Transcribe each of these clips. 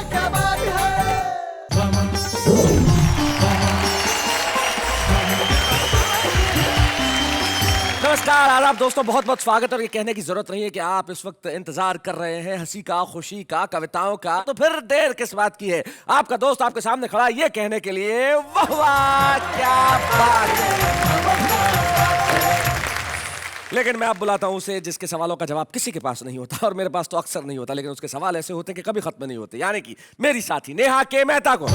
क्या बात है। नमस्कार, आदाब दोस्तों, बहुत बहुत स्वागत। और ये कहने की जरूरत नहीं है कि आप इस वक्त इंतजार कर रहे हैं हंसी का, खुशी का, कविताओं का, तो फिर देर किस बात की है। आपका दोस्त आपके सामने खड़ा है ये कहने के लिए, वाह वाह क्या बात है। लेकिन मैं अब बुलाता हूं उसे जिसके सवालों का जवाब किसी के पास नहीं होता, और मेरे पास तो अक्सर नहीं होता, लेकिन उसके सवाल ऐसे होते कि कभी खत्म नहीं होते, यानी कि मेरी साथी नेहा के मेहता को।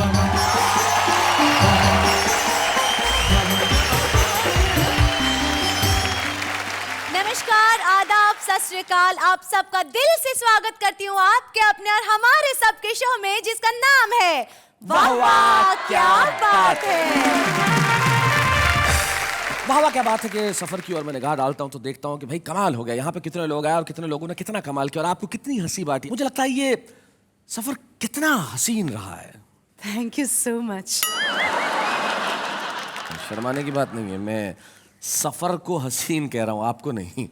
नमस्कार, आदाब, सत श्री अकाल। आप सबका दिल से स्वागत करती हूँ आपके अपने और हमारे सबके शो में, जिसका नाम है वाह वाह क्या बात है। वाह वाह क्या बात है कि सफर की ओर मैं निगाह डालता हूं तो देखता हूं कि भाई कमाल हो गया, यहाँ पे कितने लोग आए और कितने लोगों ने कितना कमाल किया और आपको कितनी हंसी बांटी। मुझे लगता है ये सफर कितना हसीन रहा है। Thank you so much. शर्माने की बात नहीं है, मैं सफर को हसीन कह रहा हूं, आपको नहीं।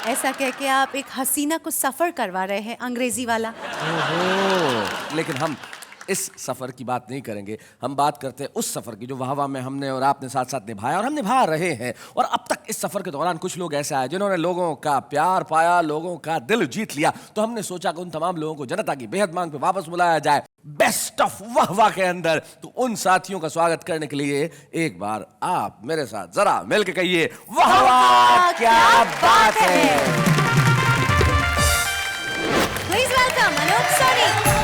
ऐसा कह के आप एक हसीना को सफर करवा रहे हैं, अंग्रेजी वाला। ओहो, लेकिन हम इस सफर की बात नहीं करेंगे, हम बात करते हैं उस सफर की जो वाह वाह में हमने और आपने साथ साथ निभाया और हम निभा रहे हैं। और अब तक इस सफर के दौरान कुछ लोग ऐसे आए जिन्होंने लोगों का प्यार पाया, लोगों का दिल जीत लिया। तो हमने सोचा कि उन तमाम लोगों को जनता की बेहद मांग पे वापस बुलाया जाए बेस्ट ऑफ वाह वाह के अंदर। तो उन साथियों का स्वागत करने के लिए एक बार आप मेरे साथ जरा मिलकर कहिए, वाह वाह क्या बात है। Please welcome Anoop Soni.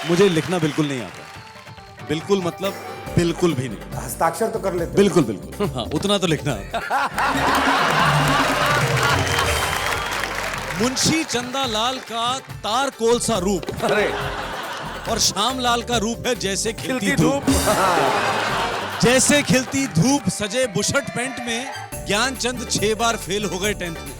मुझे लिखना बिल्कुल नहीं आता, बिल्कुल मतलब बिल्कुल भी नहीं। हस्ताक्षर तो कर लेते। बिल्कुल बिल्कुल, हाँ उतना तो लिखना आता। मुंशी चंदालाल का तार कोल सा रूप, अरे और श्याम लाल का रूप है जैसे खिलती धूप। जैसे खिलती धूप सजे बुशर्ट पैंट में ज्ञानचंद 6 बार फेल हो गए 10th में।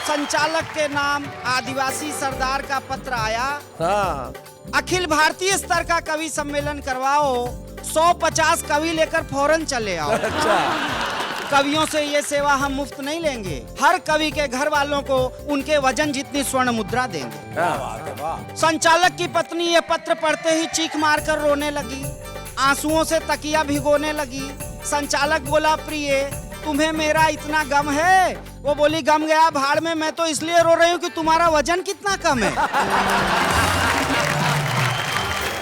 संचालक के नाम आदिवासी सरदार का पत्र आया। हाँ। अखिल भारतीय स्तर का कवि सम्मेलन करवाओ, 150 कवि लेकर फौरन चले आओ। अच्छा। कवियों से ये सेवा हम मुफ्त नहीं लेंगे, हर कवि के घर वालों को उनके वजन जितनी स्वर्ण मुद्रा देंगे। संचालक की पत्नी ये पत्र पढ़ते ही चीख मारकर रोने लगी, आंसुओं से तकिया भिगोने लगी। संचालक बोला, प्रिय तुम्हें मेरा इतना गम है? वो बोली, गम गया भाड़ में, मैं तो इसलिए रो रही हूँ कि तुम्हारा वजन कितना कम है।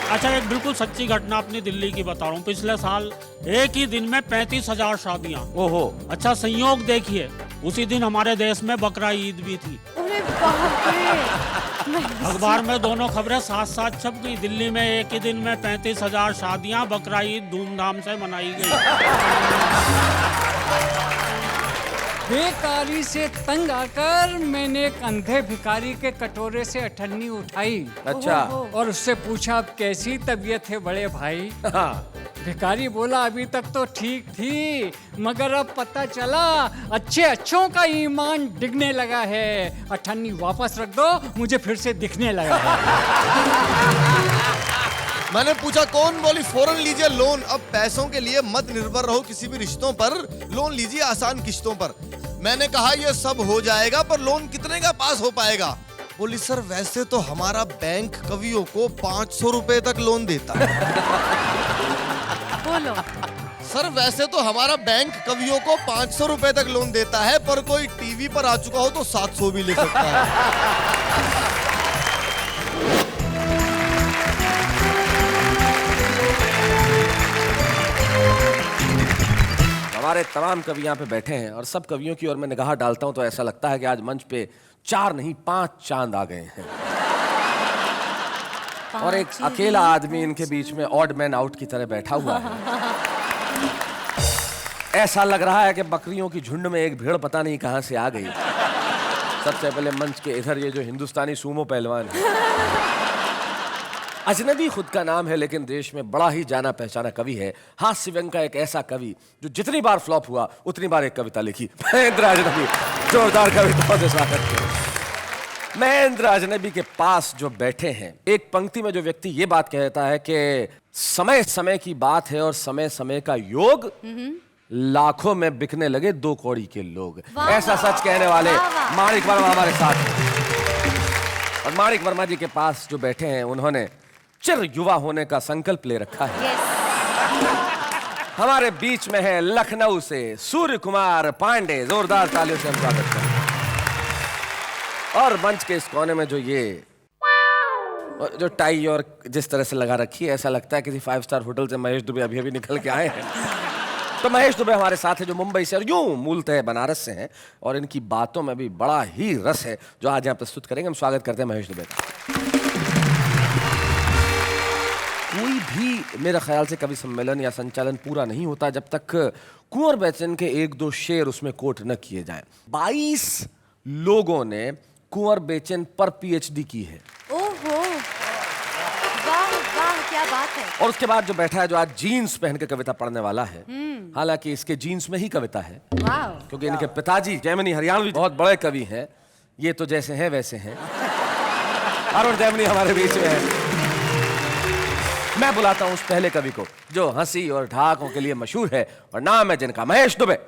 अच्छा, एक बिल्कुल सच्ची घटना अपनी दिल्ली की बता रहा हूँ। पिछले साल एक ही दिन में 35,000 शादियाँ। ओहो। अच्छा संयोग देखिए, उसी दिन हमारे देश में बकरा ईद भी थी। अरे बाप रे। अखबार में दोनों खबरें साथ साथ छप गई। दिल्ली में एक ही दिन में 35,000 शादियाँ, बकरा ईद धूमधाम से मनाई गई। बेकारी से तंग आकर मैंने एक अंधे भिखारी के कटोरे से अठन्नी उठाई। अच्छा। और उससे पूछा, अब कैसी तबीयत है बड़े भाई? हाँ। भिखारी बोला, अभी तक तो ठीक थी, मगर अब पता चला अच्छे अच्छों का ईमान डिगने लगा है। अठन्नी वापस रख दो, मुझे फिर से दिखने लगा है। मैंने पूछा कौन? बोली, फौरन लीजिए लोन। अब पैसों के लिए मत निर्भर रहो किसी भी रिश्तों पर, लोन लीजिए आसान किश्तों पर। मैंने कहा ये सब हो जाएगा, पर लोन कितने का पास हो पाएगा? बोली, सर वैसे तो हमारा बैंक कवियों को 500 रुपए तक लोन देता है। बोलो। सर वैसे तो हमारा बैंक कवियों को 500 रुपए तक लोन देता है, पर कोई टीवी पर आ चुका हो तो 700 भी ले सकता है। हमारे तमाम कवि यहाँ पे बैठे हैं और सब कवियों की ओर मैं निगाह डालता हूँ तो ऐसा लगता है कि आज मंच पे 4 नहीं 5 चांद आ गए हैं। और एक अकेला आदमी इनके बीच में ऑड मैन आउट की तरह बैठा हुआ है। ऐसा लग रहा है कि बकरियों की झुंड में एक भेड़ पता नहीं कहां से आ गई। सबसे पहले मंच के इधर ये जो हिंदुस्तानी सूमो पहलवान है, अजनबी खुद का नाम है लेकिन देश में बड़ा ही जाना पहचाना कवि है। हास्य व्यंग का एक ऐसा कवि जो जितनी बार फ्लॉप हुआ उतनी बार एक कविता लिखी। महेंद्र अजनबी, जोरदार कविताओं से स्वागत करें। महेंद्र अजनबी के पास जो बैठे हैं, एक पंक्ति में जो व्यक्ति ये बात कहता है कि समय समय की बात है और समय समय का योग लाखों में बिकने लगे 2 कौड़ी के लोग। वाह, ऐसा सच कहने वाले वाह, वाह। माणिक वर्मा हमारे साथ हैं। और माणिक वर्मा जी के पास जो बैठे हैं उन्होंने चिर युवा होने का संकल्प ले रखा है। यस। हमारे बीच में है लखनऊ से सूर्य कुमार पांडे। जोरदार तालियों से हम स्वागत करते हैं। और मंच के इस कोने में जो टाई और जिस तरह से लगा रखी है, ऐसा लगता है किसी 5 स्टार होटल से महेश दुबे अभी अभी निकल के आए हैं। तो महेश दुबे हमारे साथ है, जो मुंबई से और यूं मूलतः बनारस से हैं, और इनकी बातों में भी बड़ा ही रस है जो आज यहाँ प्रस्तुत करेंगे। हम स्वागत करते हैं महेश दुबे का। कोई भी मेरे ख्याल से कवि सम्मेलन या संचालन पूरा नहीं होता जब तक कुंवर बेचन के 1-2 शेर उसमें कोट न किए जाएं। 22 लोगों ने कुंवर बेचन पर PhD की है। ओहो, वाह वाह, क्या बात है। और उसके बाद जो बैठा है, जो आज जीन्स पहन के कविता पढ़ने वाला है, हालांकि इसके जीन्स में ही कविता है, वाह। क्योंकि इनके पिताजी जैमिनी हरियाणवी बहुत बड़े कवि हैं। ये तो जैसे हैं वैसे हैं। अरुण जैमिनी हमारे बीच में है। मैं बुलाता हूं उस पहले कवि को जो हंसी और ढाकों के लिए मशहूर है, और नाम है जिनका महेश दुबे।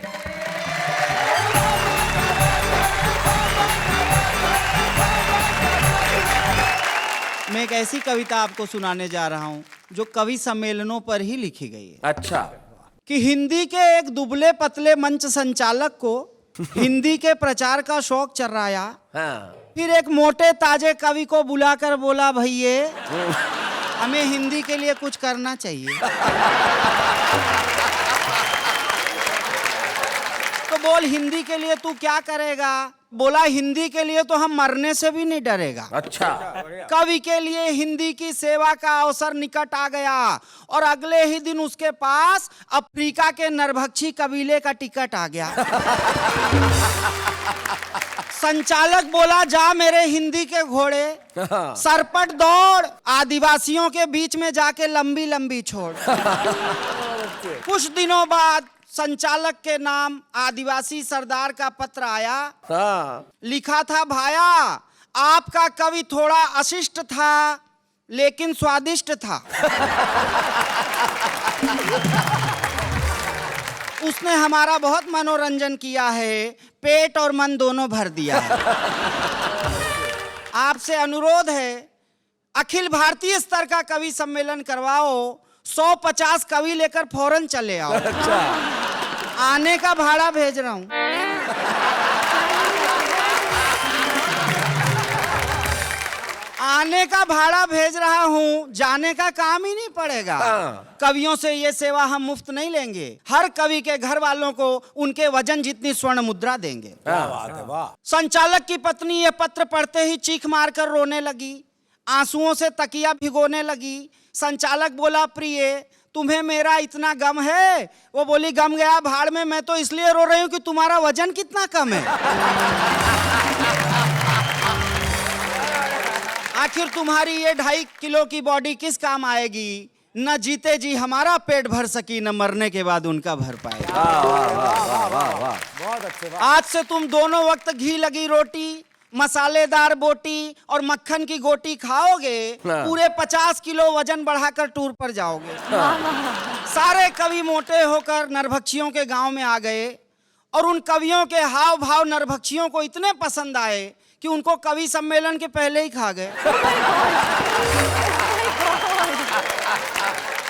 मैं एक ऐसी कविता आपको सुनाने जा रहा हूं जो कवि सम्मेलनों पर ही लिखी गई है। अच्छा। कि हिंदी के एक दुबले पतले मंच संचालक को हिंदी के प्रचार का शौक चर्राया। हाँ। फिर एक मोटे ताजे कवि को बुलाकर बोला, भैये हमें हिंदी के लिए कुछ करना चाहिए। तो बोल, हिंदी के लिए तू क्या करेगा? बोला, हिंदी के लिए तो हम मरने से भी नहीं डरेगा। अच्छा। कवि के लिए हिंदी की सेवा का अवसर निकट आ गया, और अगले ही दिन उसके पास अफ्रीका के नरभक्षी कबीले का टिकट आ गया। संचालक बोला, जा मेरे हिंदी के घोड़े, सरपट दौड़, आदिवासियों के बीच में जाके लंबी लंबी छोड़। कुछ दिनों बाद संचालक के नाम आदिवासी सरदार का पत्र आया। हाँ। लिखा था, भाया आपका कवि थोड़ा अशिष्ट था लेकिन स्वादिष्ट था। उसने हमारा बहुत मनोरंजन किया है, पेट और मन दोनों भर दिया है। आपसे अनुरोध है, अखिल भारतीय स्तर का कवि सम्मेलन करवाओ, 150 कवि लेकर फौरन चले आओ। अच्छा। आने का भाड़ा भेज रहा हूं। आने का भाड़ा भेज रहा हूं, जाने का काम ही नहीं पड़ेगा। कवियों से ये सेवा हम मुफ्त नहीं लेंगे, हर कवि के घर वालों को उनके वजन जितनी स्वर्ण मुद्रा देंगे। संचालक की पत्नी ये पत्र पढ़ते ही चीख मारकर रोने लगी, आंसुओं से तकिया भिगोने लगी। संचालक बोला, प्रिय तुम्हें मेरा इतना गम है? वो बोली, गम गया भाड़ में, मैं तो इसलिए रो रही हूं कि तुम्हारा वजन कितना कम है। आखिर तुम्हारी ये 2.5 किलो की बॉडी किस काम आएगी? न जीते जी हमारा पेट भर सकी, न मरने के बाद उनका भर पाए। बहुत अच्छे। आज से तुम दोनों वक्त घी लगी रोटी, मसालेदार बोटी और मक्खन की गोटी खाओगे, पूरे 50 किलो वजन बढ़ाकर टूर पर जाओगे। सारे कवि मोटे होकर नरभक्षियों के गांव में आ गए, और उन कवियों के हाव भाव नरभक्षियों को इतने पसंद आए कि उनको कवि सम्मेलन के पहले ही खा गए।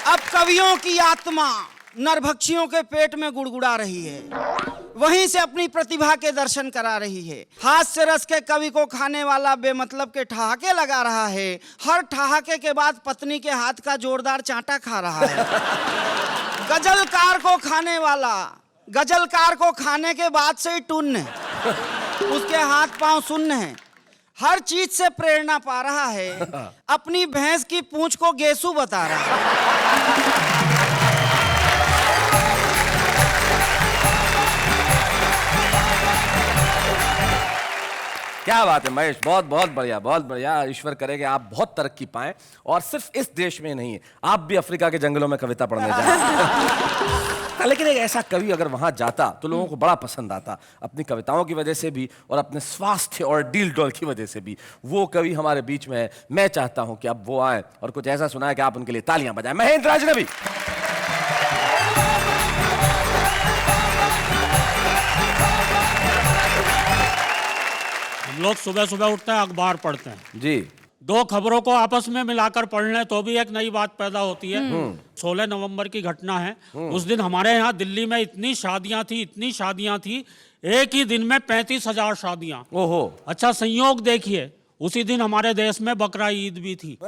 अब कवियों की आत्मा नरभक्षियों के पेट में गुड़गुड़ा रही है, वहीं से अपनी प्रतिभा के दर्शन करा रही है। हाथ से रस के कवि को खाने वाला बेमतलब के ठहाके लगा रहा है, हर ठहाके के बाद पत्नी के हाथ का जोरदार चांटा खा रहा है। गजलकार को खाने वाला, गजलकार को खाने के बाद से ही टुन्न है, उसके हाथ पांव सुन्न हैं, हर चीज से प्रेरणा पा रहा है, अपनी भैंस की पूंछ को गेसू बता रहा है। क्या बात है महेश, बहुत बहुत बढ़िया, बहुत बढ़िया। ईश्वर करे कि आप बहुत तरक्की पाएं, और सिर्फ इस देश में नहीं, आप भी अफ्रीका के जंगलों में कविता पढ़ने जाएं। लेकिन एक ऐसा कवि अगर वहां जाता तो लोगों को बड़ा पसंद आता, अपनी कविताओं की वजह से भी और अपने स्वास्थ्य और डील डॉल की वजह से भी। वो कवि हमारे बीच में है, मैं चाहता हूं कि अब वो आए और कुछ ऐसा सुनाए कि आप उनके लिए तालियां बजाएं। महेंद्र अजनबी। लोग सुबह सुबह उठते हैं, अखबार पढ़ते हैं, जी। दो खबरों को आपस में मिलाकर पढ़ लें तो भी एक नई बात पैदा होती है। 16 नवंबर की घटना है। उस दिन हमारे यहाँ दिल्ली में इतनी शादियां थी, एक ही दिन में 35,000 शादियां। ओहो। अच्छा संयोग देखिए, उसी दिन हमारे देश में बकरा ईद भी थी।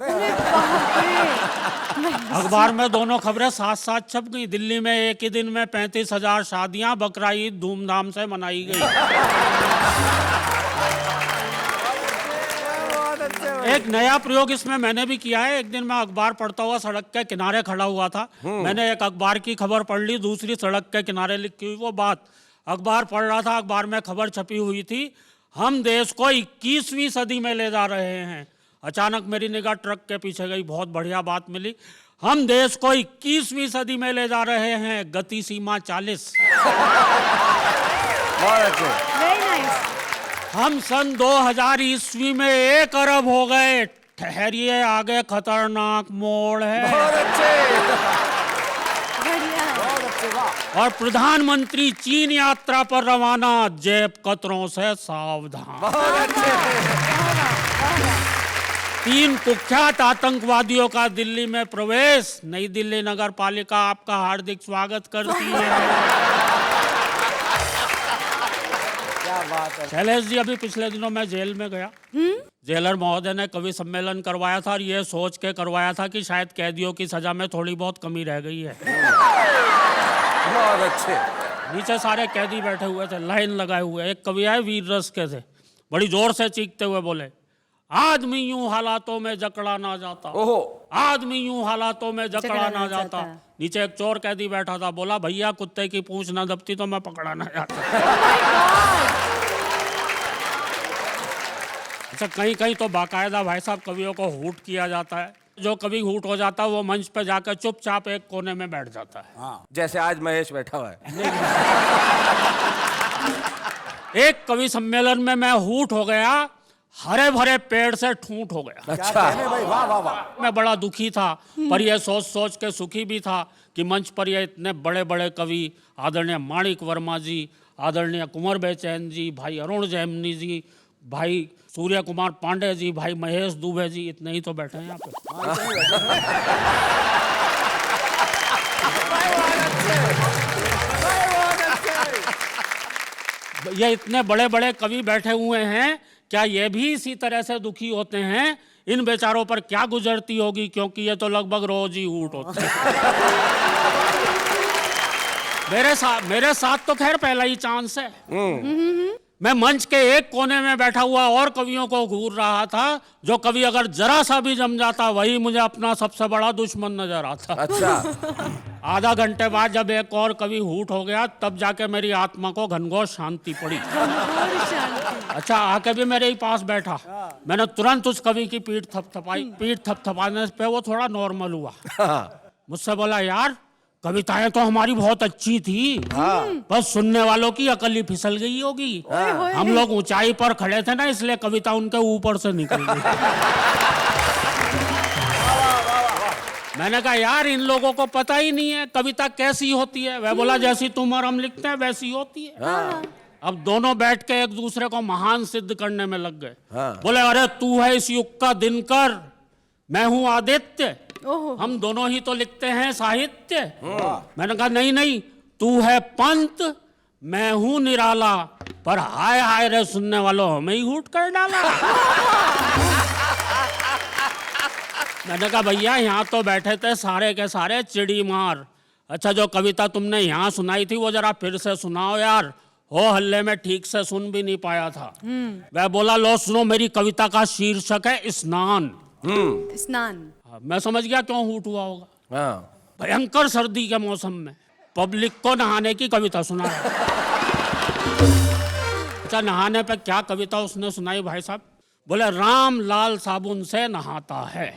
अखबार में दोनों खबरें साथ साथ छप गई। दिल्ली में एक ही दिन में 35,000 शादियां, बकरा ईद धूमधाम से मनाई गई। एक नया प्रयोग इसमें मैंने भी किया है। एक दिन मैं अखबार पढ़ता हुआ सड़क के किनारे खड़ा हुआ था। मैंने एक अखबार की खबर पढ़ ली, दूसरी सड़क के किनारे लिखी हुई वो बात। अखबार पढ़ रहा था, अखबार में खबर छपी हुई थी, हम देश को 21वीं सदी में ले जा रहे हैं। अचानक मेरी निगाह ट्रक के पीछे गई, बहुत बढ़िया बात मिली। हम देश को 21वीं सदी में ले जा रहे हैं, गति सीमा 40। Very nice. हम सन 2000 ईस्वी में 1 अरब हो गए। ठहरिए, आगे खतरनाक मोड़ है। बढ़िया है। और प्रधानमंत्री चीन यात्रा पर रवाना, जेब कतरों से सावधान। 3 कुख्यात आतंकवादियों का दिल्ली में प्रवेश। नई दिल्ली नगर पालिका आपका हार्दिक स्वागत करती है। शैलेश जी, अभी पिछले दिनों मैं जेल में गया। जेलर महोदय ने कवि सम्मेलन करवाया था और ये सोच के करवाया था कि शायद कैदियों की सजा में थोड़ी बहुत कमी रह गई है। बहुत अच्छे। नीचे सारे कैदी बैठे हुए थे, लाइन लगाए हुए। एक कवि आए, वीर रस के थे, बड़ी जोर से चीखते हुए बोले, आदमी यूं हालातों में जकड़ा ना जाता। ओहो। आदमी यूं हालातों में जकड़ा ना जाता। नीचे एक चोर कैदी बैठा था, बोला, भैया कुत्ते की पूंछ ना दबती तो मैं पकड़ा ना जाता। अच्छा, कहीं कहीं तो बाकायदा भाई साहब कवियों को हूट किया जाता है। जो कभी हूट हो जाता है वो मंच पे जाकर चुपचाप एक कोने में बैठ जाता है। जैसे आज महेश बैठा हुआ है। एक कवि सम्मेलन में मैं हूट हो गया, हरे भरे पेड़ से ठूंठ हो गया। अच्छा। भाई वाह वाह वाह। मैं बड़ा दुखी था, पर यह सोच सोच के सुखी भी था कि मंच पर ये इतने बड़े बड़े कवि, आदरणीय माणिक वर्मा जी, आदरणीय कुंवर बेचैन जी, भाई अरुण जैमिनी जी, भाई सूर्य कुमार पांडे जी, भाई महेश दुबे जी, इतने ही तो बैठे हैं यहाँ पे। ये इतने बड़े बड़े कवि बैठे हुए हैं, क्या ये भी इसी तरह से दुखी होते हैं? इन बेचारों पर क्या गुजरती होगी, क्योंकि ये तो लगभग रोज ही ऊट होते हैं। मेरे साथ तो खैर पहला ही चांस है। मैं मंच के एक कोने में बैठा हुआ और कवियों को घूर रहा था। जो कवि अगर जरा सा भी जम जाता, वही मुझे अपना सबसे बड़ा दुश्मन नजर आता। अच्छा। आधा घंटे बाद जब एक और कवि हूट हो गया, तब जाके मेरी आत्मा को घनघोर शांति पड़ी। अच्छा, आके भी मेरे ही पास बैठा। मैंने तुरंत उस कवि की पीठ थपथपाई। पीठ थपथपाने पे वो थोड़ा नॉर्मल हुआ। मुझसे बोला, यार कविताएं तो हमारी बहुत अच्छी थी, बस सुनने वालों की अकल ही फिसल गई होगी। हम लोग ऊंचाई पर खड़े थे ना, इसलिए कविता उनके ऊपर से निकल गई। मैंने कहा, यार इन लोगों को पता ही नहीं है कविता कैसी होती है। वह बोला, जैसी तुम और हम लिखते हैं वैसी होती है। अब दोनों बैठ के एक दूसरे को महान सिद्ध करने में लग गए। बोले, अरे तू है इस युग का दिनकर, मैं हूं आदित्य, हम दोनों ही तो लिखते हैं साहित्य। मैंने कहा, नहीं नहीं, तू है पंत, मैं हूं निराला, पर हाय हाय रे सुनने वालों, हमें ही हूट कर डाला। मैंने कहा, भैया यहाँ तो बैठे थे सारे के सारे चिड़ी मार। अच्छा, जो कविता तुमने यहाँ सुनाई थी वो जरा फिर से सुनाओ यार, हो हल्ले में ठीक से सुन भी नहीं पाया था। वह बोला, लो सुनो, मेरी कविता का शीर्षक है स्नान। स्नान। मैं समझ गया क्यों हूट हुआ होगा। भयंकर सर्दी के मौसम में पब्लिक को नहाने की कविता सुना। अच्छा, नहाने पे क्या कविता उसने सुनाई भाई साहब? बोले, राम लाल साबुन से नहाता है,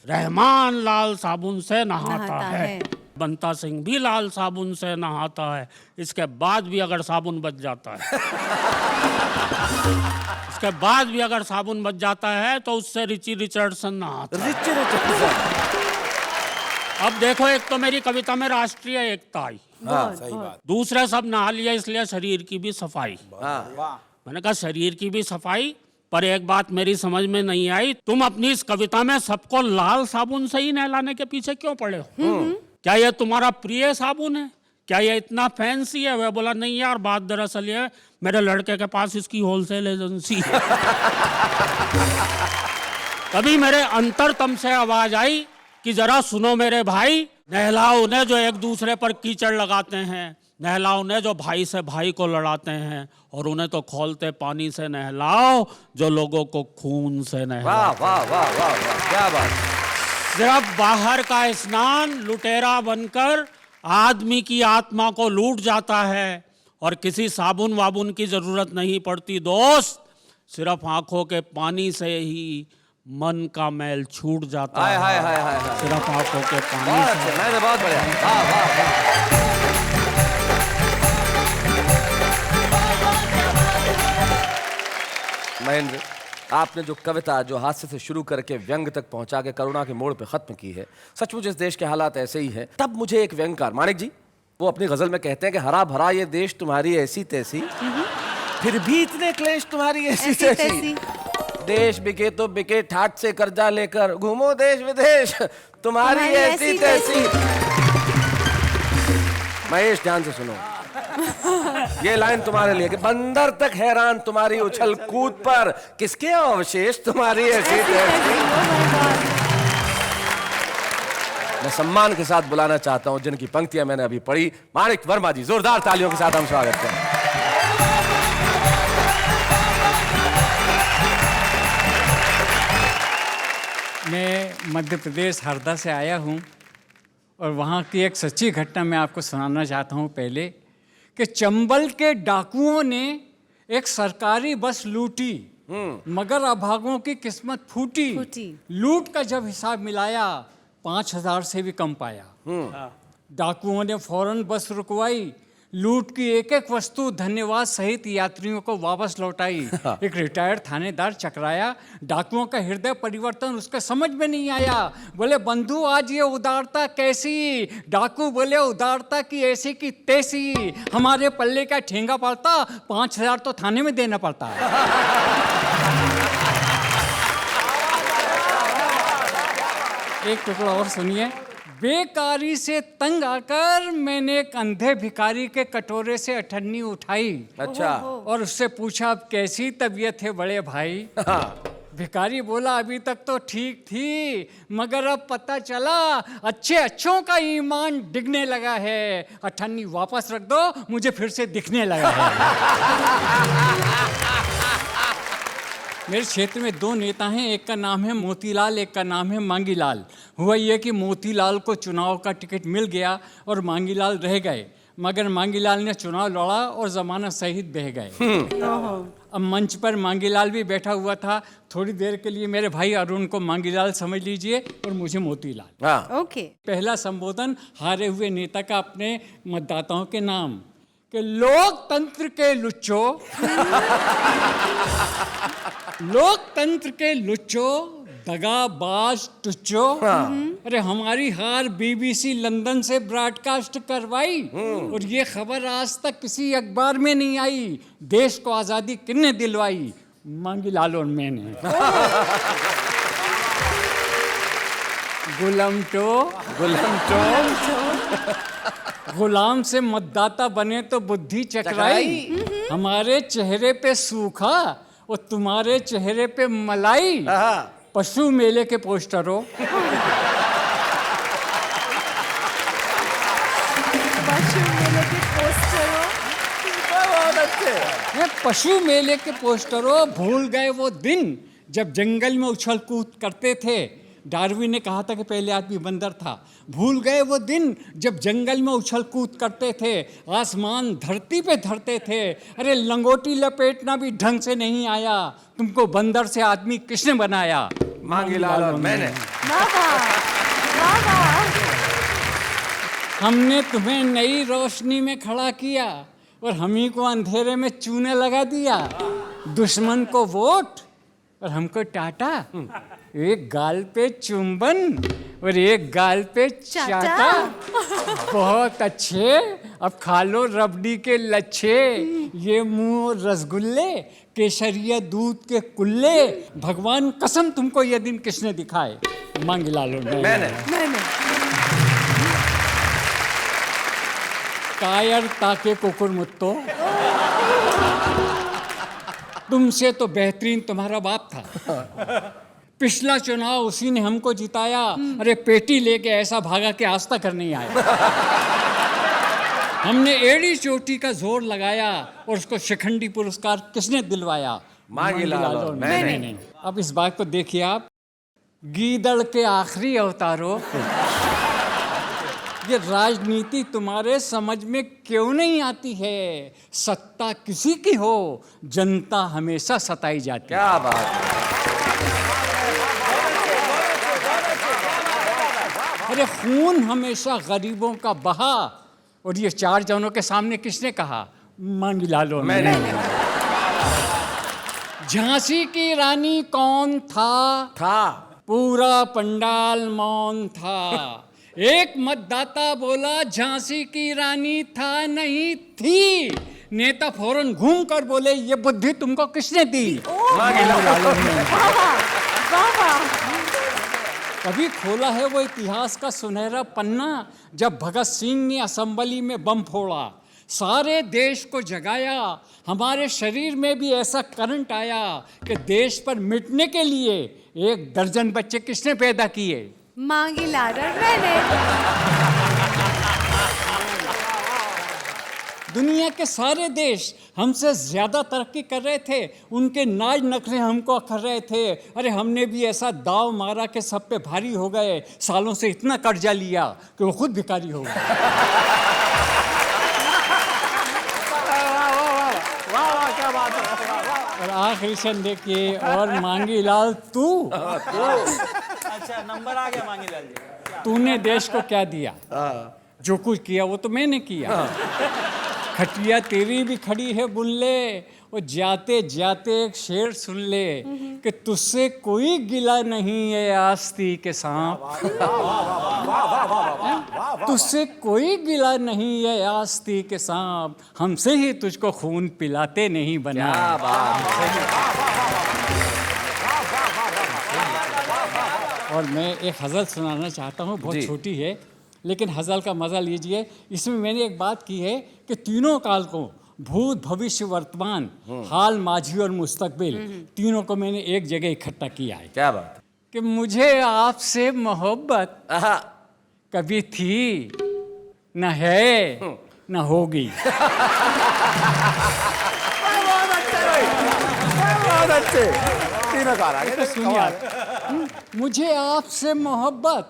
रहमान लाल साबुन से नहाता है, बंता सिंह भी लाल साबुन से नहाता है, इसके बाद भी अगर साबुन बच जाता है इसके बाद भी अगर साबुन बच जाता है तो उससे रिची रिचर्डसन नहाता है। Richie Richardson. अब देखो, एक तो मेरी कविता में राष्ट्रीय एकता आई, सही बात। दूसरे सब नहा लिया इसलिए शरीर की भी सफाई। मैंने कहा शरीर की भी सफाई, पर एक बात मेरी समझ में नहीं आई, तुम अपनी इस कविता में सबको लाल साबुन से ही नहलाने के पीछे क्यों पड़े हो? क्या ये तुम्हारा प्रिय साबुन है? क्या ये इतना फैंसी है? वह बोला नहीं यार, बात दरअसल ये मेरे लड़के के पास इसकी होलसेल एजेंसी है। तभी मेरे अंतरतम से आवाज आई कि जरा सुनो मेरे भाई, नहलाओ उन्हें जो एक दूसरे पर कीचड़ लगाते हैं, नहलाओ उन्हें जो भाई से भाई को लड़ाते हैं, और उन्हें तो खौलते पानी से नहलाओ जो लोगों को खून से नहलाओ। वाह वाह वाह वाह वाह, क्या बात। सिर्फ बाहर का स्नान लुटेरा बनकर आदमी की आत्मा को लूट जाता है, और किसी साबुन वाबुन की जरूरत नहीं पड़ती दोस्त, सिर्फ आंखों के पानी से ही मन का मैल छूट जाता हाय है। हाय हाय हाय हाय। सिर्फ आंखों के पानी बहुत से। अच्छे, मैंने बहुत बढ़िया। वाह वाह वाह। महेंद्र, आपने जो कविता जो हास्य से शुरू करके व्यंग तक पहुंचा के करुणा के मोड़ पे खत्म की है, सचमुच इस देश के हालात ऐसे ही हैं। तब मुझे एक व्यंगकार माणिक जी, वो अपनी गजल में कहते हैं कि हरा भरा ये देश तुम्हारी ऐसी तैसी, फिर भी इतने क्लेश तुम्हारी ऐसी तैसी, देश बिके तो बिके ठाट से कर्जा लेकर, घूमो देश विदेश तुम्हारी ऐसी तैसी। महेश ध्यान से सुनो, ये लाइन तुम्हारे लिए कि बंदर तक हैरान तुम्हारी उछल कूद पर, किसके अवशेष तुम्हारी ऐसी तैसी। मैं सम्मान के साथ बुलाना चाहता हूं जिनकी पंक्तियां मैंने अभी पढ़ी, माणिक वर्मा जी, जोरदार तालियों के साथ हम स्वागत करें। मैं मध्य प्रदेश हरदा से आया हूँ और वहाँ की एक सच्ची घटना मैं आपको सुनाना चाहता हूँ। पहले कि चंबल के डाकुओं ने एक सरकारी बस लूटी, मगर अभागों की किस्मत फूटी। लूट का जब हिसाब मिलाया 5,000 से भी कम पाया। डाकुओं ने फौरन बस रुकवाई, लूट की एक एक वस्तु धन्यवाद सहित यात्रियों को वापस लौटाई। एक रिटायर्ड थानेदार चकराया, डाकुओं का हृदय परिवर्तन उसके समझ में नहीं आया। बोले बंधु आज ये उदारता कैसी? डाकू बोले उदारता की ऐसी की तैसी, हमारे पल्ले का ठेंगा पड़ता, 5,000 तो थाने में देना पड़ता है। एक टुकड़ा और सुनिए। बेकारी से तंग आकर मैंने एक अंधे भिखारी के कटोरे से अठन्नी उठाई। अच्छा। और उससे पूछा अब कैसी तबीयत है बड़े भाई? भिखारी बोला अभी तक तो ठीक थी, मगर अब पता चला अच्छे अच्छों का ईमान डिगने लगा है। अठन्नी वापस रख दो, मुझे फिर से दिखने लगा है। मेरे क्षेत्र में 2 नेता हैं, एक का नाम है मोतीलाल, एक का नाम है मांगीलाल। हुआ ये कि मोतीलाल को चुनाव का टिकट मिल गया और मांगीलाल रह गए, मगर मांगीलाल ने चुनाव लड़ा और जमानत सहित बह गए। अब मंच पर मांगीलाल भी बैठा हुआ था। थोड़ी देर के लिए मेरे भाई अरुण को मांगीलाल समझ लीजिए और मुझे मोतीलाल। ओके। पहला संबोधन हारे हुए नेता का अपने मतदाताओं के नाम कि लोकतंत्र के लुच्चो, लोकतंत्र के लुच्चो, दगाबाज टुच्चो। अरे हमारी हार बीबीसी लंदन से ब्रॉडकास्ट करवाई और ये खबर आज तक किसी अखबार में नहीं आई। देश को आजादी किसने दिलवाई? मांगीलाल और मैंने। गुलाम गुलाम से मतदाता बने तो बुद्धि चकराई। हमारे चेहरे पे सूखा और तुम्हारे चेहरे पे मलाई। पशु मेले के पोस्टरों, पशु मेले के पोस्टरों, भूल गए वो दिन जब जंगल में उछल कूद करते थे। डार्विन ने कहा था कि पहले आदमी बंदर था। भूल गए वो दिन जब जंगल में उछल कूद करते थे, आसमान धरती पे धरते थे। अरे लंगोटी लपेटना भी ढंग से नहीं आया, तुमको बंदर से आदमी किसने बनाया? मांगीलाल और मैंने। हमने तुम्हें नई रोशनी में खड़ा किया और हम ही को अंधेरे में चूने लगा दिया। दुश्मन को वोट और हमको टाटा। एक गाल पे चुंबन और एक गाल पे चाटा। बहुत अच्छे अब खा लो रबड़ी के लच्छे, ये मुंह रसगुल्ले, केसरिया दूध के कुल्ले। भगवान कसम तुमको ये दिन किसने दिखाए? मांग ला लो। मैंने। कायर ताके कुकुर मुत्तो, तुमसे तो बेहतरीन तुम्हारा बाप था। पिछला चुनाव उसी ने हमको जिताया। अरे पेटी लेके ऐसा भागा कि आज तक नहीं आया। हमने एड़ी चोटी का जोर लगाया और उसको शिखंडी पुरस्कार किसने दिलवाया? मांगी लालो। मैंने। अब इस बात को देखिए आप, गीदड़ के आखिरी अवतारों, ये राजनीति तुम्हारे समझ में क्यों नहीं आती है? सत्ता किसी की हो, जनता हमेशा सताई जाती है। क्या बात। अरे खून हमेशा गरीबों का बहा, और ये 4 जनों के सामने किसने कहा? मांगी लालो। मैंने। झांसी की रानी कौन था? पूरा पंडाल मौन था। एक मतदाता बोला झांसी की रानी था नहीं थी। नेता फौरन घूम कर बोले ये बुद्धि तुमको किसने दी? कभी खोला है वो इतिहास का सुनहरा पन्ना, जब भगत सिंह ने असेंबली में बम फोड़ा, सारे देश को जगाया। हमारे शरीर में भी ऐसा करंट आया कि देश पर मिटने के लिए 1 दर्जन बच्चे किसने पैदा किए? मांगी लाडर मैंने। दुनिया के सारे देश हमसे ज्यादा तरक्की कर रहे थे, उनके नाज नखरे हमको अखर रहे थे। अरे हमने भी ऐसा दाव मारा कि सब पे भारी हो गए। सालों से इतना कर्जा लिया कि वो खुद भिखारी हो गए। क्या बात है। और आखिरी शन देखिए, और मांगी लाल तू। अच्छा, नंबर आ गया मांगी लाल जी। तूने देश को क्या दिया? जो कुछ किया वो तो मैंने किया। खटिया तेरी भी खड़ी है बुन ले, और जाते जाते एक शेर सुन ले कि तुझसे कोई गिला नहीं है आस्ती के सांप। तुझसे कोई गिला नहीं है आस्ती के सांप, हमसे ही तुझको खून पिलाते नहीं बना। और मैं एक गज़ल सुनाना चाहता हूँ, बहुत छोटी है, लेकिन हज़ल का मज़ा लीजिए। इसमें मैंने एक बात की है कि तीनों काल को, भूत भविष्य वर्तमान, हाल माजी और मुस्तकबिल, तीनों को मैंने एक जगह इकट्ठा किया है। क्या बात। कि मुझे आपसे मोहब्बत कभी थी, न है, न होगी। बहुत अच्छे, तीनों काल आ गए। तो सुनिए आप, मुझे आपसे मोहब्बत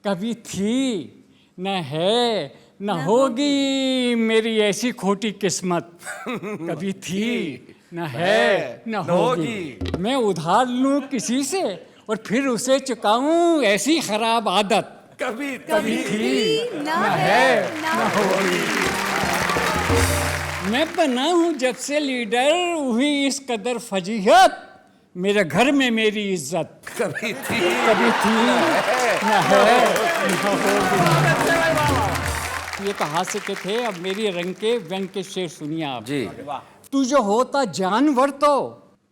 कभी थी, न है, न होगी, मेरी ऐसी खोटी किस्मत। कभी थी, न है, न होगी। मैं उधार लूं किसी से और फिर उसे चुकाऊं, ऐसी खराब आदत कभी थी, न है, न होगी। मैं बना हूं जब से लीडर, हुई इस कदर फजीहत, मेरे घर में मेरी इज्जत कभी थी, न है, न होगी। ये कहासे के थे। अब मेरी रंग के व्यंग के शेर सुनिए आप जी। तू जो होता जानवर तो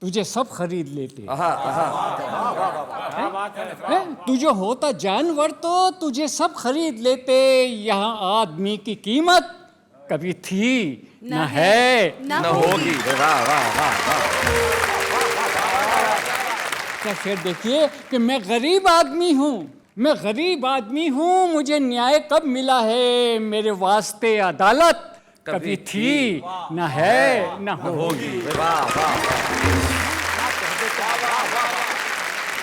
तुझे सब खरीद लेते। तू जो होता जानवर तो तुझे सब खरीद लेते, यहाँ आदमी की कीमत कभी थी, न है, न होगी। वाह वाह वाह वाह। क्या शेर देखिए कि मैं गरीब आदमी हूँ, मैं गरीब आदमी हूँ, मुझे न्याय कब मिला है, मेरे वास्ते अदालत कभी थी, न है, न होगी।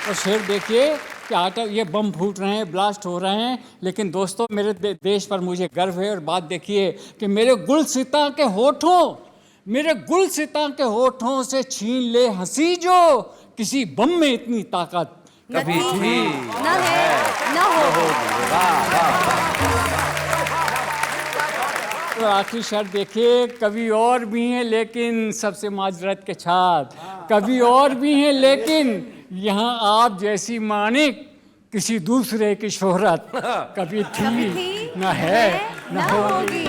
और शेर देखिए कि आटा, ये बम फूट रहे हैं, ब्लास्ट हो रहे हैं, लेकिन दोस्तों मेरे देश पर मुझे गर्व है। और बात देखिए कि मेरे गुलसिता के होठों, मेरे गुलसिता के होठों से छीन ले हंसी जो, किसी बम में इतनी ताकत कभी थी, न है, न होगी। तो आखिरी शर्त देखिए, कभी और भी हैं लेकिन सबसे माजरत के छात, कभी और भी हैं लेकिन यहाँ आप जैसी मानिक किसी दूसरे की शोहरत कभी थी, न है, न होगी।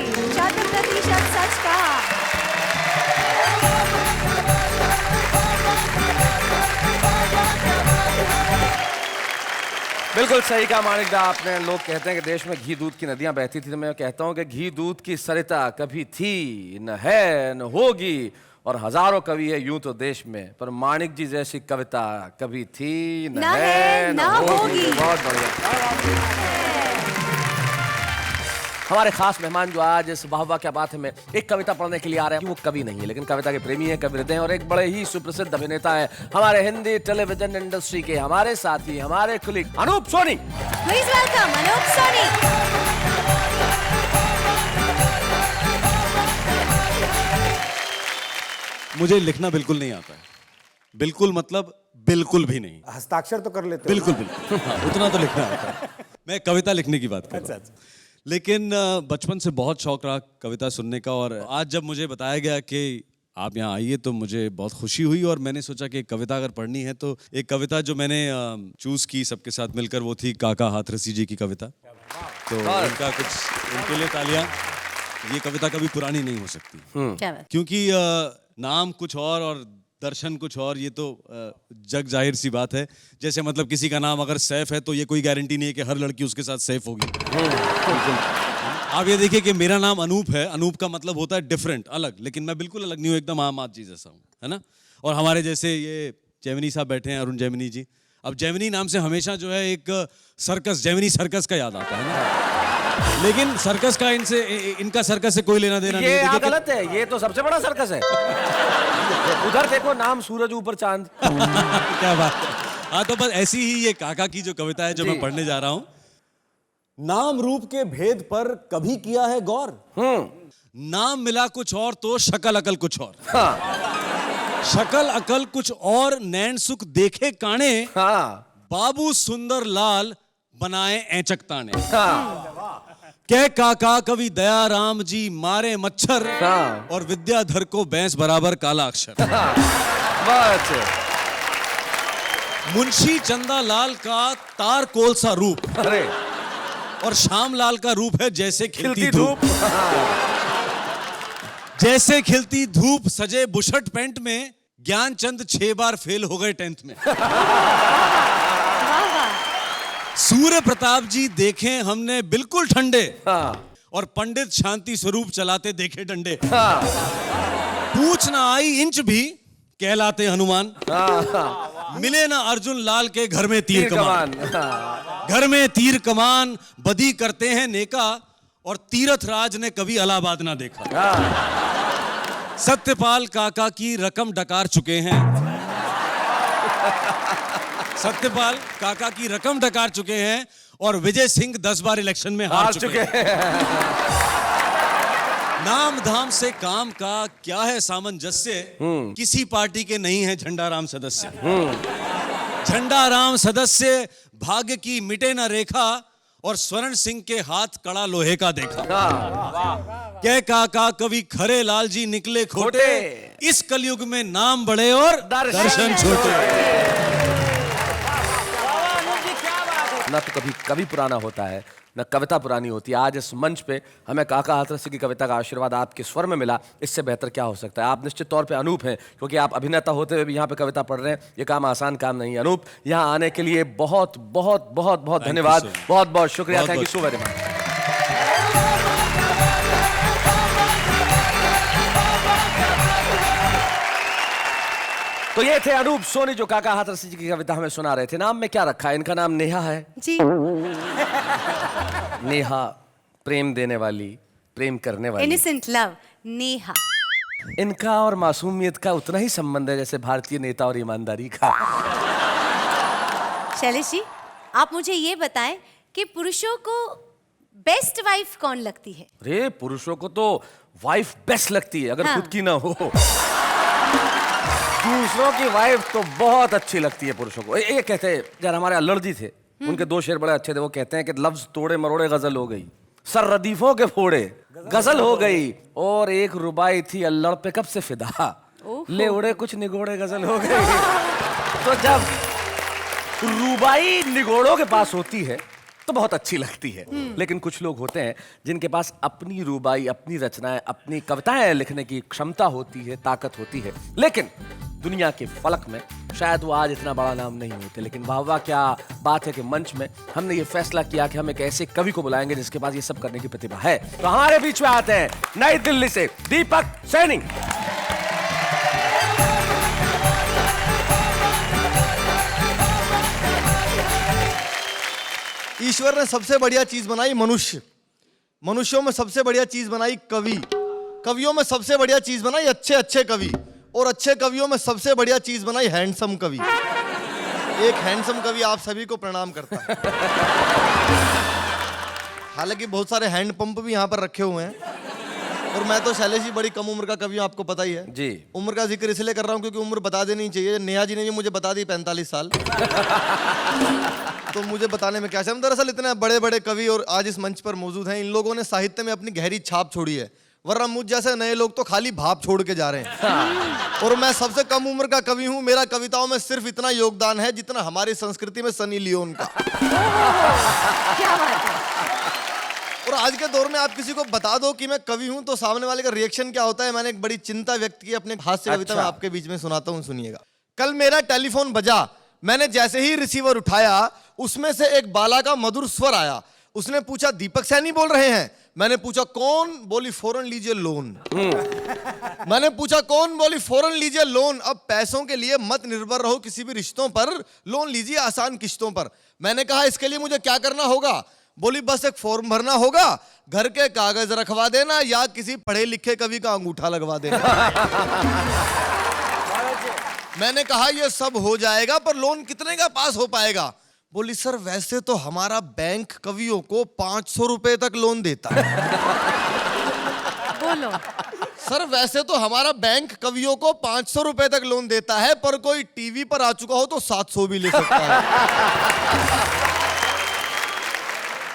बिल्कुल सही कहा मानिक दा आपने। लोग कहते हैं कि देश में घी दूध की नदियां बहती थी, तो मैं कहता हूं कि घी दूध की सरिता कभी थी न है न होगी, और हजारों कवि है यूं तो देश में, पर मानिक जी जैसी कविता कभी थी न है न होगी। बहुत बढ़िया। हमारे खास मेहमान जो आज इस वाह वाह क्या बात है में एक कविता पढ़ने के लिए आ रहे हैं, वो कवि नहीं है लेकिन कविता के प्रेमी हैं, कवि हृदय हैं, और एक बड़े ही सुप्रसिद्ध अभिनेता है हमारे हिंदी टेलीविजन इंडस्ट्री के, हमारे साथी, हमारे colleague Anoop Soni. Please welcome Anoop Soni. मुझे लिखना बिल्कुल नहीं आता है, बिल्कुल मतलब बिल्कुल भी नहीं। हस्ताक्षर तो कर लेते हो? बिल्कुल बिल्कुल हाँ, उतना तो लिखना आता है। मैं कविता लिखने की बात कर रहा हूं। लेकिन बचपन से बहुत शौक रहा कविता सुनने का, और आज जब मुझे बताया गया कि आप यहाँ आइए तो मुझे बहुत खुशी हुई, और मैंने सोचा कि कविता अगर पढ़नी है तो एक कविता जो मैंने चूज की सबके साथ मिलकर वो थी काका हाथरसी जी की कविता। तो उनका कुछ, उनके लिए तालियां। ये कविता कभी पुरानी नहीं हो सकती, क्या बात? क्योंकि नाम कुछ और दर्शन कुछ और, ये तो जग जाहिर सी बात है। जैसे मतलब किसी का नाम अगर सैफ है तो ये कोई गारंटी नहीं है कि हर लड़की उसके साथ सैफ होगी। आप ये देखिए कि मेरा नाम अनूप है, अनूप का मतलब होता है डिफरेंट, अलग, लेकिन मैं बिल्कुल अलग नहीं हूँ, एकदम आम आदमी जैसा हूँ, है ना। और हमारे जैसे ये जैमिनी साहब बैठे हैं, अरुण जैमिनी जी। अब जैमिनी नाम से हमेशा जो है एक सर्कस, जैमिनी सर्कस का याद आता है ना, लेकिन सर्कस का इनका सर्कस से कोई लेना देना नहीं है। गलत है, ये तो सबसे बड़ा सर्कस है। उधर देखो, नाम सूरज ऊपर चांद। क्या बात है। हाँ, तो बस ऐसी ही ये काका की जो कविता है जो मैं पढ़ने जा रहा हूँ। नाम रूप के भेद पर कभी किया है गौर? नाम मिला कुछ और तो शक्ल अकल कुछ और। हाँ। शक्ल अकल कुछ और, नैन सुख देखे काने। हाँ। बाबू सुंदर लाल बनाए ऐचक ताने। हाँ। कह काका कवि दया राम जी मारे मच्छर। हाँ। और विद्याधर को भैंस बराबर काला अक्षर। हाँ। बस। मुंशी चंदा लाल का तार कोल सा रूप। अरे। और श्याम लाल का रूप है जैसे खिलती धूप। हाँ। जैसे खिलती धूप सजे बुशर्ट पैंट में, ज्ञानचंद 6 बार फेल हो गए 10th में। सूर्य प्रताप जी देखे हमने बिल्कुल ठंडे। हाँ। और पंडित शांति स्वरूप चलाते देखे डंडे। हाँ। पूछ ना आई इंच भी कहलाते हनुमान। हाँ। मिले ना अर्जुन लाल के घर में तीर कमान। हाँ। घर में तीर कमान बदी करते हैं नेका, और तीरथ राज ने कभी इलाहाबाद ना देखा। हाँ। सत्यपाल काका की रकम डकार चुके हैं। सत्यपाल काका की रकम डकार चुके हैं, और विजय सिंह 10 बार इलेक्शन में हार चुके हैं। नाम धाम से काम का क्या है सामंजस्य, किसी पार्टी के नहीं है झंडाराम सदस्य। झंडाराम सदस्य भाग्य की मिटे न रेखा, और स्वर्ण सिंह के हाथ कड़ा लोहे का देखा। कह काका कवि खरे लाल जी निकले खोटे, इस कलयुग में नाम बड़े और दर्शन छोटे। न तो कभी कवि पुराना होता है, न कविता पुरानी होती है। आज इस मंच पे हमें काका हाथरसी की कविता का आशीर्वाद आपके स्वर में मिला, इससे बेहतर क्या हो सकता है। आप निश्चित तौर पे अनूप हैं, क्योंकि आप अभिनेता होते हुए भी यहाँ पे कविता पढ़ रहे हैं। ये काम आसान काम नहीं है। अनूप, यहाँ आने के लिए बहुत बहुत बहुत बहुत धन्यवाद, बहुत बहुत शुक्रिया। Thank you so very much. तो ये थे अनूप सोनी जो काका हाथरसी जी की कविता हमें सुना रहे थे। नाम में क्या रखा है? इनका नाम नेहा है जी। नेहा, प्रेम देने वाली, प्रेम करने वाली। Innocent love, Neha. इनका और मासूमियत का उतना ही संबंध है जैसे भारतीय नेता और ईमानदारी का। शैलेश जी, आप मुझे ये बताएं कि पुरुषों को बेस्ट वाइफ कौन लगती है? अरे, पुरुषों को तो वाइफ बेस्ट लगती है, अगर हाँ। खुद की ना हो। दूसरों की वाइफ तो बहुत अच्छी लगती है पुरुषों को। ये कहते हैं, यार हमारे अल्लड़ जी थे, उनके 2 शेर बड़े अच्छे थे। वो कहते हैं कि लफ्ज तोड़े मरोड़े गजल हो गई, सर रदीफों के फोड़े गजल हो गई, और एक रुबाई थी अल्लड़ पे कब से फिदा, ले उड़े कुछ निगोड़े गजल हो गई। तो जब रुबाई निगोड़ों के पास होती है तो बहुत अच्छी लगती है। लेकिन कुछ लोग होते हैं जिनके पास अपनी रुबाई, अपनी रचनाएं, अपनी कविताएं लिखने की क्षमता होती है, ताकत होती है, लेकिन दुनिया के फलक में शायद वो आज इतना बड़ा नाम नहीं होते। लेकिन वाह वाह क्या बात है कि मंच में हमने ये फैसला किया कि हम एक ऐसे कवि को बुलाएंगे जिसके पास ये सब करने की प्रतिभा है। तो हमारे बीच में आते हैं नई दिल्ली से दीपक सैनी। ईश्वर ने सबसे बढ़िया चीज बनाई मनुष्य, मनुष्यों में सबसे बढ़िया चीज बनाई कवि, कवियों में सबसे बढ़िया चीज बनाई अच्छे अच्छे कवि, और अच्छे कवियों में सबसे बढ़िया चीज बनाई हैंडसम कवि। एक हैंडसम कवि आप सभी को प्रणाम करता है। हालांकि बहुत सारे हैंड पंप भी यहाँ पर रखे हुए हैं, और मैं तो शैलेश जी बड़ी कम उम्र का कवि हूं, आपको पता ही है जी। उम्र का जिक्र इसलिए कर रहा हूँ क्योंकि उम्र बता देनी चाहिए। नेहा जी ने भी मुझे बता दी 45 साल। तो मुझे बताने में क्या शर्म। दरअसल इतने बड़े बड़े कवि और आज इस मंच पर मौजूद हैं, इन लोगों ने साहित्य में अपनी गहरी छाप छोड़ी है, वरना मुझ जैसे नए लोग तो खाली भाप छोड़ के जा रहे हैं। और मैं सबसे कम उम्र का कवि हूं, मेरा कविताओं में सिर्फ इतना योगदान है जितना हमारी संस्कृति में सनी लियोन का। क्या बात है। और आज के दौर में आप किसी को बता दो कि मैं कवि हूं तो सामने वाले का रिएक्शन क्या होता है। मैंने एक बड़ी चिंता व्यक्त की अपने हास्य कविता में, आपके बीच में सुनाता हूं, सुनिएगा। कल मेरा टेलीफोन बजा, मैंने जैसे ही रिसीवर उठाया उसमें से एक बाला का मधुर स्वर आया। उसने पूछा दीपक सैनी बोल रहे हैं? मैंने पूछा कौन? बोली फौरन लीजिए लोन। मैंने पूछा कौन? बोली फौरन लीजिए लोन। अब पैसों के लिए मत निर्भर रहो किसी भी रिश्तों पर, लोन लीजिए आसान किश्तों पर। मैंने कहा इसके लिए मुझे क्या करना होगा? बोली बस एक फॉर्म भरना होगा, घर के कागज रखवा देना या किसी पढ़े लिखे कवि का अंगूठा लगवा देना। मैंने कहा यह सब हो जाएगा पर लोन कितने का पास हो पाएगा? बोली सर वैसे तो हमारा बैंक कवियों को 500 रुपए तक लोन देता है। बोलो। सर वैसे तो हमारा बैंक कवियों को 500 रुपए तक लोन देता है, पर कोई टीवी पर आ चुका हो तो 700 भी ले सकता है।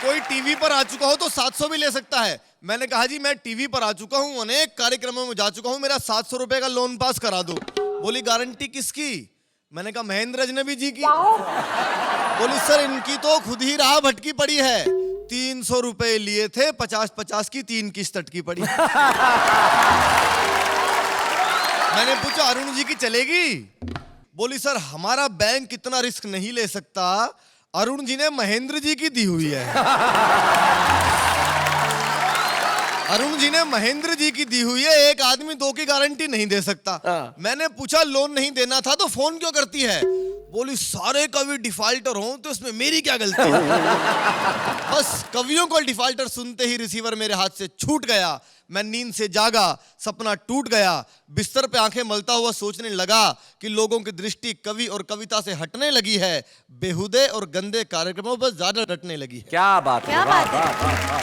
कोई टीवी पर आ चुका हो तो 700 भी ले सकता है। मैंने कहा जी मैं टीवी पर आ चुका हूं, अनेक कार्यक्रमों में जा चुका हूं, मेरा 700 रुपए का लोन पास करा दो। बोली गारंटी किसकी? मैंने कहा महेंद्र अजनबी जी की। बोली सर इनकी तो खुद ही राह भटकी पड़ी है, 300 रुपए लिए थे, 50-50 की 3 किस्त अटकी पड़ी। मैंने पूछा अरुण जी की चलेगी? बोली सर हमारा बैंक इतना रिस्क नहीं ले सकता, अरुण जी ने महेंद्र जी की दी हुई है। अरुण जी ने महेंद्र जी की दी हुई है, एक आदमी 2 की गारंटी नहीं दे सकता। मैंने पूछा लोन नहीं देना था तो फोन क्यों करती है? बोली सारे कवि डिफाल्टर हों तो इसमें मेरी क्या गलती है? बस कवियों को डिफाल्टर सुनते ही रिसीवर मेरे हाथ से छूट गया। मैं नींद से जागा, सपना टूट गया, बिस्तर पे आंखें मलता हुआ सोचने लगा कि लोगों की दृष्टि कवि और कविता से हटने लगी है, बेहुदे और गंदे कार्यक्रमों पर ज्यादा डटने लगी है। क्या बात है, क्या वाह, बात है। वाह, वाह, वाह।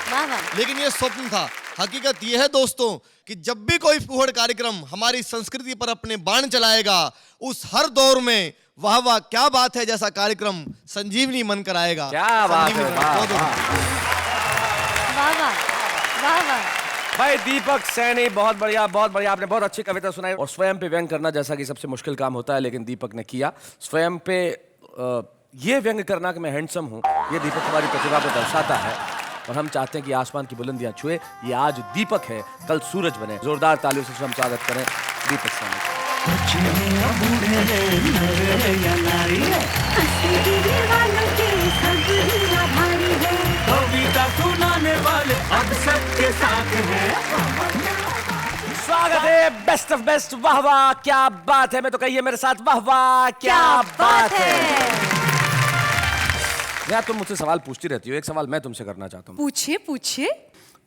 वाह वाह। लेकिन ये स्वप्न था। हकीकत यह है दोस्तों कि जब भी कोई फूहड़ कार्यक्रम हमारी संस्कृति पर अपने बाण चलाएगा, उस हर दौर में वाह वाह क्या बात है जैसा कार्यक्रम संजीवनी मन कराएगा। क्या बात है, वाह, वाह। वाह वाह। वाह वाह। भाई दीपक सैनी बहुत बढ़िया, बहुत बढ़िया। आपने बहुत अच्छी कविता सुनाई और स्वयं पे व्यंग करना जैसा कि सबसे मुश्किल काम होता है, लेकिन दीपक ने किया। स्वयं पे ये व्यंग करना कि मैं हैंडसम हूँ, ये दीपक हमारी प्रतिभा को दर्शाता है और हम चाहते हैं कि आसमान की बुलंदियां छुए। ये आज दीपक है, कल सूरज बने। जोरदार तालियों से हम स्वागत करें दीपक सैनी। स्वागत है बेस्ट ऑफ बेस्ट। वाह वाह क्या बात है। मैं तो कहिए मेरे साथ वाह वाह क्या बात है। यार तुम मुझसे सवाल पूछती रहती हो, एक सवाल मैं तुमसे करना चाहता हूँ। पूछिए पूछिए।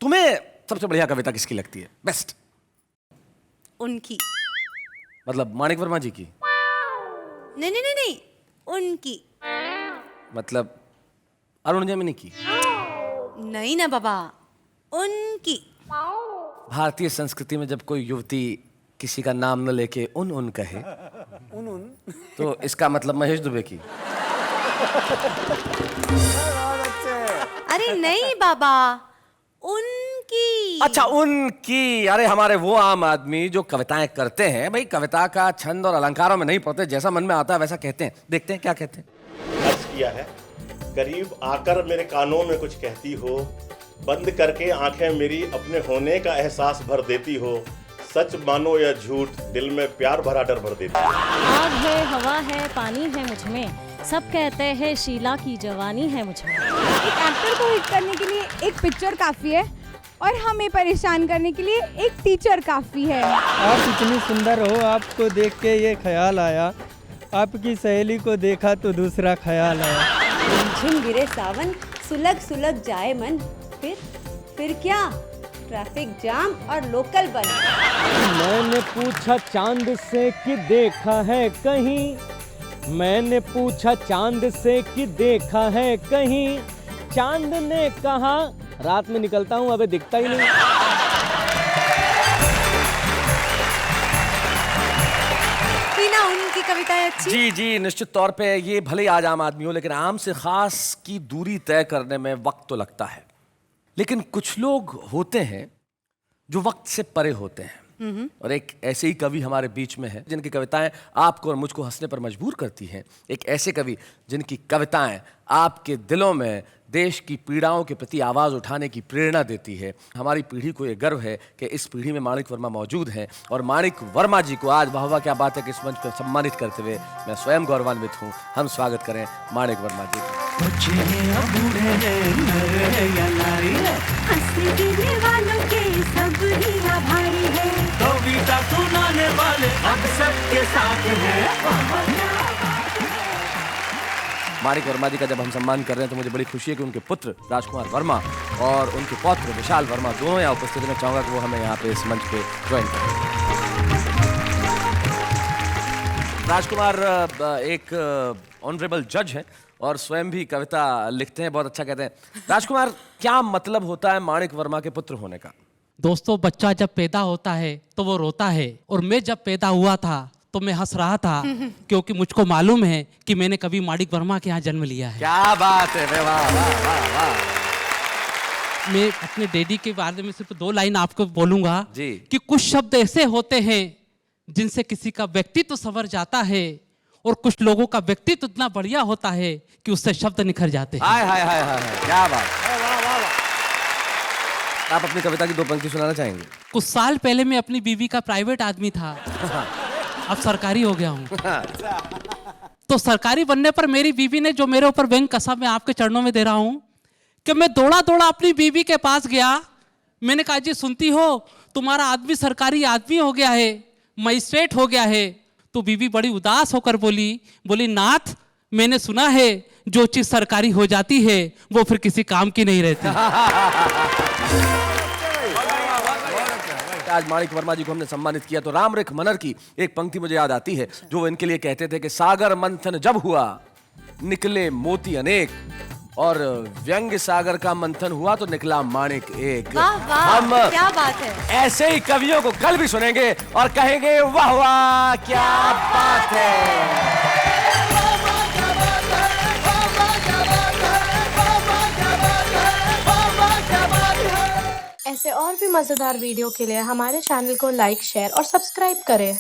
तुम्हें सबसे बढ़िया कविता किसकी लगती है? बेस्ट। उनकी। मतलब माणिक वर्मा जी की? नहीं नहीं नहीं नहीं, उनकी। मतलब अरुण जेमिनी की? नहीं ना बाबा, उनकी। भारतीय संस्कृति में जब कोई युवती किसी का नाम न लेके उन कहे तो इसका मतलब महेश दुबे की? अरे नहीं बाबा, उनकी। अच्छा उनकी। अरे हमारे वो आम आदमी जो कविताएं करते हैं, भाई कविता का छंद और अलंकारों में नहीं पड़ते, जैसा मन में आता है वैसा कहते हैं। देखते हैं क्या कहते हैं। अर्ज किया है, करीब आकर मेरे कानों में कुछ कहती हो, बंद करके आंखें मेरी अपने होने का एहसास भर देती हो, सच मानो या झूठ, दिल में प्यार भरा डर भर देती है। आग है, हवा है, पानी है मुझ में, सब कहते हैं शीला की जवानी है मुझ में। एक एक्टर को हिट करने के लिए एक पिक्चर काफ़ी है और हमें परेशान करने के लिए एक टीचर काफ़ी है। आप इतनी सुंदर हो, आपको देख के ये ख्याल आया, आपकी सहेली को देखा तो दूसरा ख्याल आया। झिम गिरे सावन, सुलग सुलग जाए मन, फिर क्या, ट्रैफिक जाम और लोकल बंद। मैंने पूछा चांद से कि देखा है कहीं, मैंने पूछा चांद से कि देखा है कहीं, चांद ने कहा रात में निकलता हूँ अबे दिखता ही नहीं। टीना, उनकी कविताएं अच्छी। जी जी, निश्चित तौर पे ये भले आज आम आदमी हो, लेकिन आम से खास की दूरी तय करने में वक्त तो लगता है। लेकिन कुछ लोग होते हैं जो वक्त से परे होते हैं, और एक ऐसे ही कवि हमारे बीच में है जिनकी कविताएं आपको और मुझको हंसने पर मजबूर करती हैं। एक ऐसे कवि जिनकी कविताएं आपके दिलों में देश की पीड़ाओं के प्रति आवाज़ उठाने की प्रेरणा देती है। हमारी पीढ़ी को ये गर्व है कि इस पीढ़ी में माणिक वर्मा मौजूद हैं, और माणिक वर्मा जी को आज वाह वाह क्या बात है कि इस मंच पर सम्मानित करते हुए मैं स्वयं गौरवान्वित हूँ। हम स्वागत करें माणिक वर्मा जी का। माणिक वर्मा जी का जब हम सम्मान कर रहे हैं तो मुझे बड़ी खुशी है कि उनके पुत्र राजकुमार वर्मा और उनके पौत्र विशाल वर्मा दोनों यहाँ उपस्थित हैं। मैं चाहूँगा कि वो हमें यहाँ पे इस मंच पे ज्वाइन करें। राजकुमार एक ऑनरेबल जज हैं और स्वयं भी कविता लिखते हैं, बहुत अच्छा कहते हैं। राजकुमार, क्या मतलब होता है माणिक वर्मा के पुत्र होने का? दोस्तों, बच्चा जब पैदा होता है तो वो रोता है, और मैं जब पैदा हुआ था तो मैं हंस रहा था, क्योंकि मुझको मालूम है कि मैंने कभी माणिक वर्मा के यहाँ जन्म लिया है। क्या बात है, वाह वाह वाह वाह। मैं अपने डैडी के बारे में सिर्फ 2 लाइन आपको बोलूंगा जी। कि कुछ शब्द ऐसे होते हैं जिनसे किसी का व्यक्तित्व संवर जाता है, और कुछ लोगों का व्यक्तित्व इतना बढ़िया होता है कि उससे शब्द निखर जाते हैं। हाय हाय हाय हाय, क्या बात। आप अपनी कविता की 2 पंक्ति सुनाना चाहेंगे? कुछ साल पहले मैं अपनी बीवी का प्राइवेट आदमी था, अब सरकारी हो गया हूँ। तो सरकारी बनने पर मेरी बीवी ने जो मेरे ऊपर व्यंग कसा, मैं आपके चरणों में दे रहा हूँ कि मैं दौड़ा दौड़ा अपनी बीवी के पास गया। मैंने कहा, जी सुनती हो, तुम्हारा आदमी सरकारी आदमी हो गया है, मजिस्ट्रेट हो गया है। तो बीवी बड़ी उदास होकर बोली नाथ, मैंने सुना है जो चीज सरकारी हो जाती है वो फिर किसी काम की नहीं रहती। आज माणिक वर्मा जी को हमने सम्मानित किया तो रामरेख मनर की एक पंक्ति मुझे याद आती है, जो इनके लिए कहते थे कि सागर मंथन जब हुआ निकले मोती अनेक, और व्यंग्य सागर का मंथन हुआ तो निकला माणिक एक। वाह वाह, हम क्या बात है। ऐसे ही कवियों को कल भी सुनेंगे और कहेंगे वाह वाह क्या बात है। ऐसे और भी मजेदार वीडियो के लिए हमारे चैनल को लाइक, शेयर और सब्सक्राइब करें।